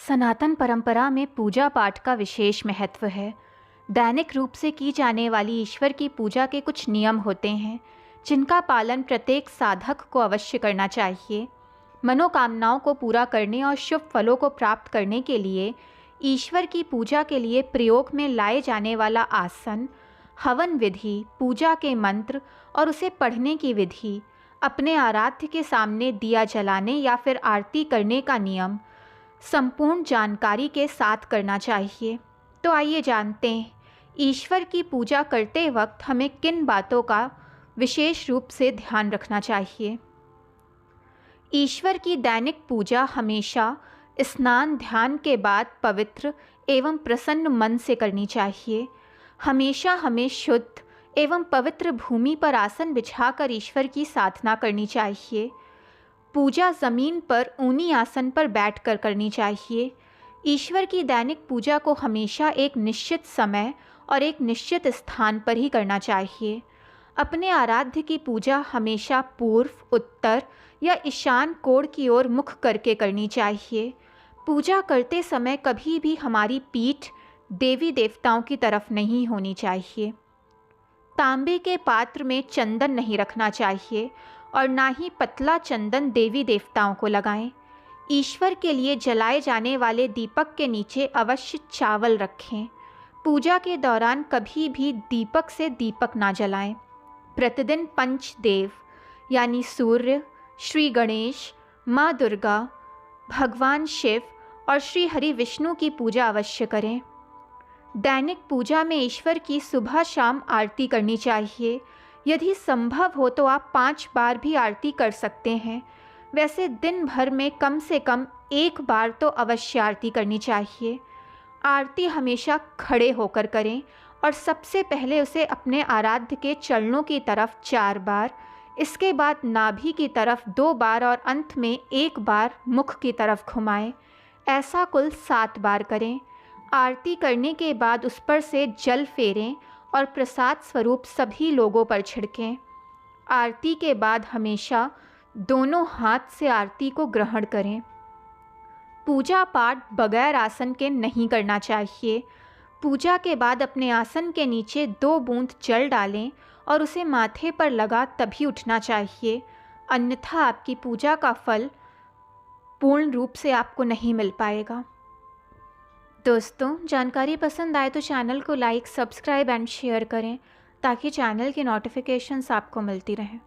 सनातन परंपरा में पूजा पाठ का विशेष महत्व है। दैनिक रूप से की जाने वाली ईश्वर की पूजा के कुछ नियम होते हैं जिनका पालन प्रत्येक साधक को अवश्य करना चाहिए। मनोकामनाओं को पूरा करने और शुभ फलों को प्राप्त करने के लिए ईश्वर की पूजा के लिए प्रयोग में लाए जाने वाला आसन, हवन विधि, पूजा के मंत्र और उसे पढ़ने की विधि, अपने आराध्य के सामने दिया जलाने या फिर आरती करने का नियम संपूर्ण जानकारी के साथ करना चाहिए। तो आइए जानते हैं ईश्वर की पूजा करते वक्त हमें किन बातों का विशेष रूप से ध्यान रखना चाहिए। ईश्वर की दैनिक पूजा हमेशा स्नान ध्यान के बाद पवित्र एवं प्रसन्न मन से करनी चाहिए। हमेशा हमें शुद्ध एवं पवित्र भूमि पर आसन बिछाकर ईश्वर की साधना करनी चाहिए। पूजा ज़मीन पर ऊनी आसन पर बैठकर करनी चाहिए। ईश्वर की दैनिक पूजा को हमेशा एक निश्चित समय और एक निश्चित स्थान पर ही करना चाहिए। अपने आराध्य की पूजा हमेशा पूर्व, उत्तर या ईशान कोण की ओर मुख करके करनी चाहिए। पूजा करते समय कभी भी हमारी पीठ देवी देवताओं की तरफ नहीं होनी चाहिए। तांबे के पात्र में चंदन नहीं रखना चाहिए और ना ही पतला चंदन देवी देवताओं को लगाएं। ईश्वर के लिए जलाए जाने वाले दीपक के नीचे अवश्य चावल रखें। पूजा के दौरान कभी भी दीपक से दीपक ना जलाएं। प्रतिदिन पंचदेव यानी सूर्य, श्री गणेश, माँ दुर्गा, भगवान शिव और श्री हरि विष्णु की पूजा अवश्य करें। दैनिक पूजा में ईश्वर की सुबह शाम आरती करनी चाहिए। यदि संभव हो तो आप 5 बार भी आरती कर सकते हैं। वैसे दिन भर में कम से कम 1 बार तो अवश्य आरती करनी चाहिए। आरती हमेशा खड़े होकर करें और सबसे पहले उसे अपने आराध्य के चरणों की तरफ 4 बार, इसके बाद नाभि की तरफ 2 बार और अंत में 1 बार मुख की तरफ घुमाएं। ऐसा कुल 7 बार करें। आरती करने के बाद उस पर से जल फेरें और प्रसाद स्वरूप सभी लोगों पर छिड़कें। आरती के बाद हमेशा दोनों हाथ से आरती को ग्रहण करें। पूजा पाठ बगैर आसन के नहीं करना चाहिए। पूजा के बाद अपने आसन के नीचे 2 बूंद जल डालें और उसे माथे पर लगा तभी उठना चाहिए, अन्यथा आपकी पूजा का फल पूर्ण रूप से आपको नहीं मिल पाएगा। दोस्तों, जानकारी पसंद आए तो चैनल को लाइक, सब्सक्राइब एंड शेयर करें ताकि चैनल की नोटिफिकेशंस आपको मिलती रहें।